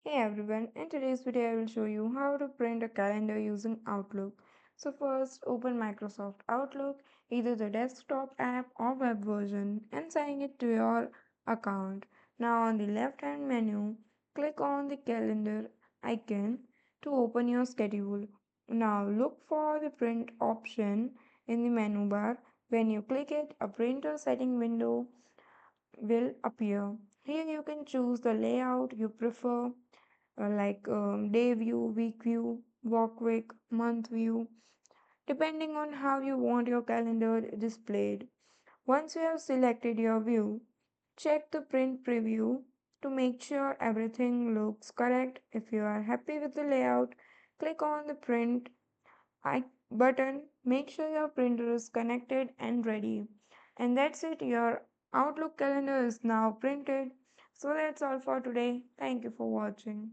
Hey everyone, in today's video I will show you how to print a calendar using Outlook. So first open Microsoft Outlook, either the desktop app or web version and sign it to your account. Now on the left hand menu, click on the calendar icon to open your schedule. Now look for the print option in the menu bar. When you click it, a printer setting window will appear. Here you can choose the layout you prefer day view, week view, walk week, month view, depending on how you want your calendar displayed. Once you have selected your view, check the print preview to make sure everything looks correct. If you are happy with the layout, click on the print button. Make sure your printer is connected and ready. And that's it, your Outlook calendar is now printed. So that's all for today. Thank you for watching.